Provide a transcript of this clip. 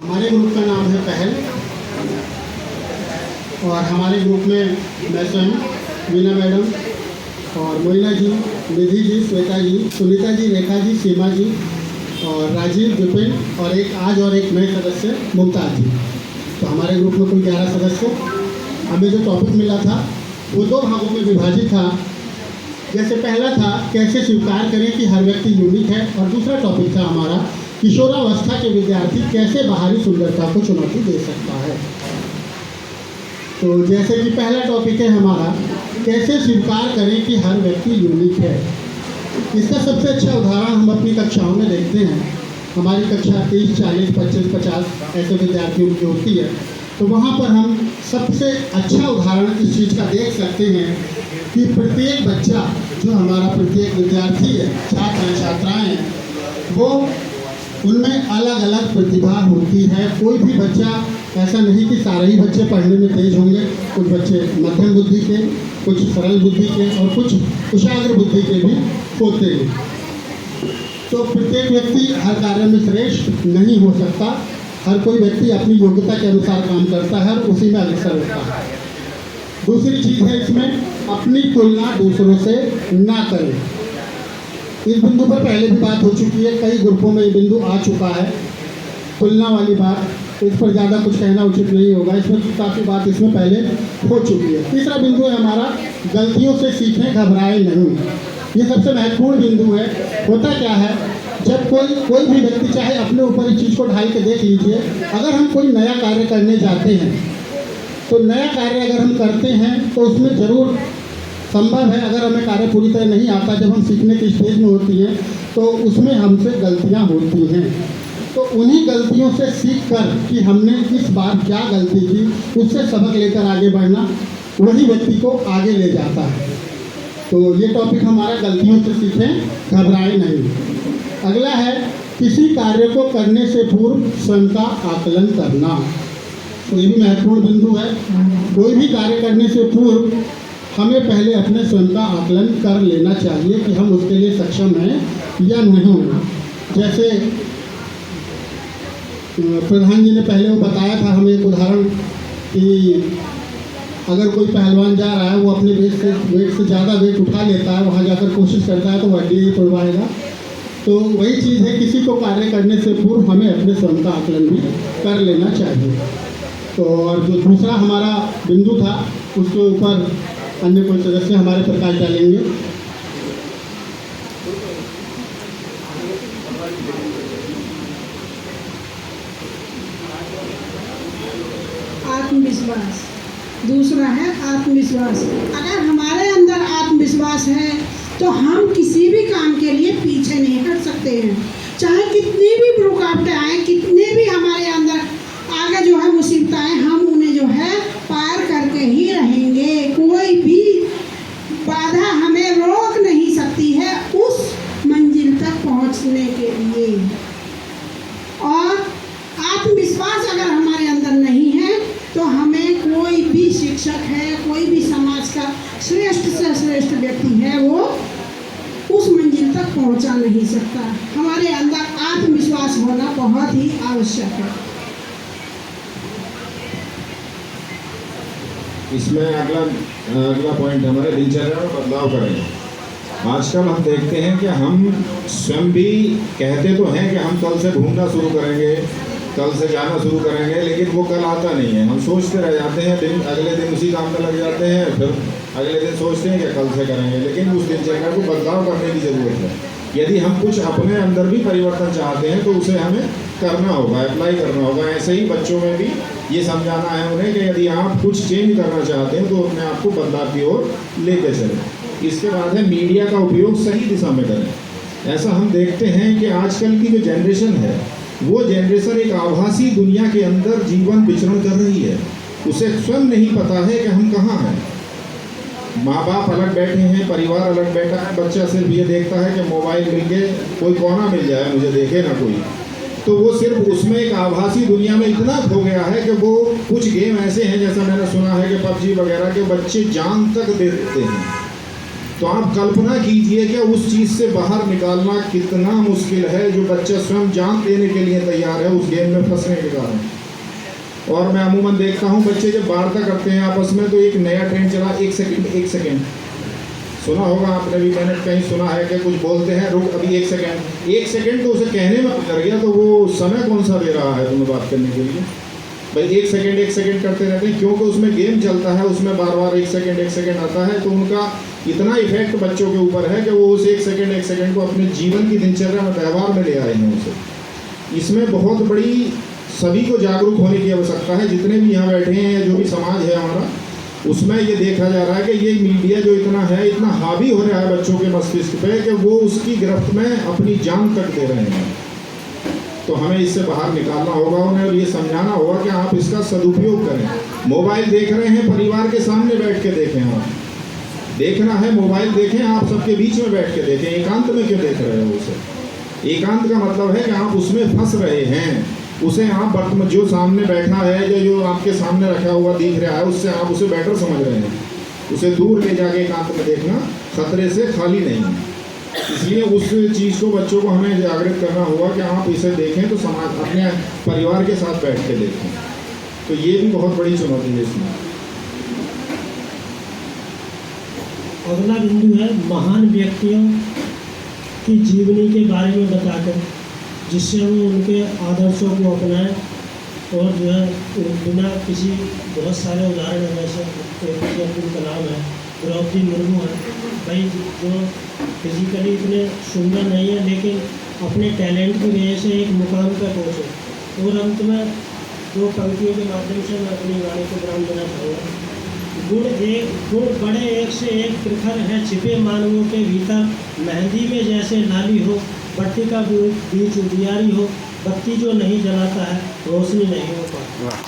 हमारे ग्रुप का नाम है पहल और हमारे ग्रुप में मैं स्वयं, मीना मैडम और मोइना जी, निधि जी, श्वेता जी, सुनीता जी, रेखा जी, सीमा जी और राजीव, विपिन और एक नए सदस्य मुमताज जी। तो हमारे ग्रुप में कुल 11 सदस्य। हमें जो टॉपिक मिला था वो 2 भागों में विभाजित था। जैसे पहला था कैसे स्वीकार करें कि हर व्यक्ति यूनिक है, और दूसरा टॉपिक था हमारा किशोरावस्था के विद्यार्थी कैसे बाहरी सुंदरता को चुनौती दे सकता है। तो जैसे कि पहला टॉपिक है हमारा कैसे स्वीकार करें कि हर व्यक्ति यूनिक है। इसका सबसे अच्छा उदाहरण हम अपनी कक्षाओं में देखते हैं। हमारी कक्षा 30, 40, 25, 50 ऐसे विद्यार्थियों की होती है। तो वहाँ पर हम सबसे अच्छा उदाहरण इस चीज़ का देख सकते हैं कि प्रत्येक बच्चा, जो हमारा प्रत्येक विद्यार्थी है, छात्र हैं, छात्राएँ हैं, वो उनमें अलग अलग प्रतिभा होती है। कोई भी बच्चा ऐसा नहीं कि सारे ही बच्चे पढ़ने में तेज होंगे। कुछ बच्चे मध्यम बुद्धि के, कुछ सरल बुद्धि के और कुछ कुशाग्र बुद्धि के भी होते हैं। तो प्रत्येक व्यक्ति हर कार्य में श्रेष्ठ नहीं हो सकता। हर कोई व्यक्ति अपनी योग्यता के अनुसार काम करता है और उसी में अग्रसर होता है। दूसरी चीज़ है इसमें अपनी तुलना दूसरों से ना करें। इस बिंदु पर पहले भी बात हो चुकी है, कई ग्रुपों में ये बिंदु आ चुका है, तुलना वाली बात। इस पर ज़्यादा कुछ कहना उचित नहीं होगा, इसमें काफ़ी बात इसमें पहले हो चुकी है। तीसरा बिंदु है हमारा गलतियों से सीखें, घबराए नहीं। ये सबसे महत्वपूर्ण बिंदु है। होता क्या है, जब कोई भी व्यक्ति चाहे अपने ऊपर इस चीज़ को ढाल के देख लीजिए, अगर हम कोई नया कार्य करने जाते हैं तो नया कार्य अगर हम करते हैं तो उसमें ज़रूर संभव है, अगर हमें कार्य पूरी तरह नहीं आता, जब हम सीखने की स्टेज में होती हैं तो उसमें हमसे गलतियां होती हैं। तो उन्हीं गलतियों से सीख कर कि हमने इस बार क्या गलती की, उससे सबक लेकर आगे बढ़ना वही व्यक्ति को आगे ले जाता है। तो ये टॉपिक हमारा गलतियों से सीखें, घबराए नहीं। अगला है किसी कार्य को करने से पूर्व स्वयं का आकलन करना। तो ये भी महत्वपूर्ण बिंदु है। कोई भी कार्य करने से पूर्व हमें पहले अपने स्वयं का आकलन कर लेना चाहिए कि हम उसके लिए सक्षम हैं या नहीं। जैसे प्रधान जी ने पहले वो बताया था हमें एक उदाहरण कि अगर कोई पहलवान जा रहा है, वो अपने वेट से ज़्यादा वेट उठा लेता है, वहाँ जाकर कोशिश करता है तो वो हड्डी ही तोड़वाएगा। तो वही चीज़ है, किसी को कार्य करने से पूर्व हमें अपने स्वयं का आकलन भी कर लेना चाहिए। तो और जो दूसरा हमारा बिंदु था उसके ऊपर अन्य कोई सदस्य हमारे प्रकाश डालेंगे। आत्मविश्वास। दूसरा है आत्मविश्वास। अगर हमारे अंदर आत्मविश्वास है तो हम किसी भी काम के लिए पीछे नहीं हट सकते हैं। चाहे कितनी भी रुकावटें आए, कितने भी हमारे अंदर आगे जो है मुसीबतें आए, हम उन्हें जो है पार करके ही रहेंगे। कोई भी बाधा हमें रोक नहीं सकती है उस मंजिल तक पहुंचने के लिए। और आत्मविश्वास अगर हमारे अंदर नहीं है तो हमें कोई भी शिक्षक है, कोई भी समाज का श्रेष्ठ से श्रेष्ठ व्यक्ति है, वो उस मंजिल तक पहुंचा नहीं सकता। हमारे अंदर आत्मविश्वास होना बहुत ही आवश्यक है। इसमें अगला पॉइंट हमारे दिनचर्या में बदलाव करेंगे। आजकल हम देखते हैं कि हम स्वयं भी कहते तो हैं कि हम कल से घूमना शुरू करेंगे, कल से जाना शुरू करेंगे, लेकिन वो कल आता नहीं है। हम सोचते रह जाते हैं, अगले दिन उसी काम में लग जाते हैं, फिर अगले दिन सोचते हैं कि कल से करेंगे, लेकिन उस दिनचर्या को बदलाव करने की ज़रूरत है। यदि हम कुछ अपने अंदर भी परिवर्तन चाहते हैं तो उसे हमें करना होगा, अप्लाई करना होगा। ऐसे ही बच्चों में भी ये समझाना है उन्हें कि यदि आप कुछ चेंज करना चाहते हैं तो अपने आप को बदलाव की ओर लेके चलें। इसके बाद है मीडिया का उपयोग सही दिशा में करें। ऐसा हम देखते हैं कि आजकल की जो जनरेशन है वो जनरेशन एक आभासी दुनिया के अंदर जीवन विचरण कर रही है। उसे स्वयं नहीं पता है कि हम कहाँ हैं। माँ बाप अलग बैठे हैं, परिवार अलग बैठा है, बच्चा सिर्फ ये देखता है कि मोबाइल मिल के कोई कोना मिल जाए, मुझे देखे ना कोई। तो वो सिर्फ उसमें एक आभासी दुनिया में इतना खो गया है कि वो कुछ गेम ऐसे हैं, जैसा मैंने सुना है कि PUBG वगैरह के बच्चे जान तक दे देते हैं। तो आप कल्पना कीजिए कि उस चीज़ से बाहर निकालना कितना मुश्किल है, जो बच्चा स्वयं जान देने के लिए तैयार है उस गेम में फंसने के कारण। और मैं अमूमन देखता हूँ बच्चे जब वार्ता करते हैं आपस में, तो एक नया ट्रेंड चला, 1 सेकेंड सुना होगा आपने भी, मैंने कहीं सुना है कि कुछ बोलते हैं रुक अभी 1 सेकेंड तो उसे कहने में गुजर गया, तो वो समय कौन सा दे रहा है तुम्हें बात करने के लिए? भाई 1 सेकेंड करते रहते हैं, क्योंकि उसमें गेम चलता है, उसमें बार बार 1 सेकेंड आता है, तो उनका इतना इफेक्ट बच्चों के ऊपर है कि वो उस 1 सेकेंड को अपने जीवन की दिनचर्या में, व्यवहार में ले आए हैं उसे। इसमें बहुत बड़ी सभी को जागरूक होने की आवश्यकता है, जितने भी यहाँ बैठे हैं, जो भी समाज है हमारा, उसमें ये देखा जा रहा है कि ये मीडिया जो इतना है, इतना हावी हो रहा है बच्चों के मस्तिष्क पे कि वो उसकी गिरफ्त में अपनी जान तक दे रहे हैं। तो हमें इससे बाहर निकालना होगा, उन्हें ये समझाना होगा कि आप इसका सदुपयोग करें। मोबाइल देख रहे हैं, परिवार के सामने बैठ के देखें, आप देखना है मोबाइल देखें, आप सबके बीच में बैठ के देखें, एकांत में क्यों देख रहे हो उसे? एकांत का मतलब है कि आप उसमें फंस रहे हैं, उसे आप वर्तमान जो सामने बैठा है या जो आपके सामने रखा हुआ दिख रहा है, उससे आप उसे बेटर समझ रहे हैं। उसे दूर ले जाके एकांत में देखना खतरे से खाली नहीं है। इसलिए उस चीज़ को बच्चों को हमें जागृत करना होगा कि आप इसे देखें तो समाज, अपने परिवार के साथ बैठ के देखें। तो ये भी बहुत बड़ी चुनौती है इसमें। अगला बिंदु है महान व्यक्तियों की जीवनी के बारे में बताकर, जिससे वो उनके आदर्शों को अपनाएं और जो है बिना किसी, बहुत सारे उदाहरण है, जैसे APJ अब्दुल कलाम है, द्रौपदी मुर्मू है, भाई जो फिजिकली इतने सुंदर नहीं है लेकिन अपने टैलेंट की वजह से एक मुकाम पर पहुँचे। और अंत में 2 पंक्तियों के माध्यम से मैं अपनी वाणी को विराम देना चाहूँगा। गुण बड़े एक से एक प्रखर है छिपे मानवों के भीतर, मेहंदी में जैसे लाली हो, बत्ती का बीच उजियारी हो, बत्ती जो नहीं जलाता है रोशनी नहीं हो पाती।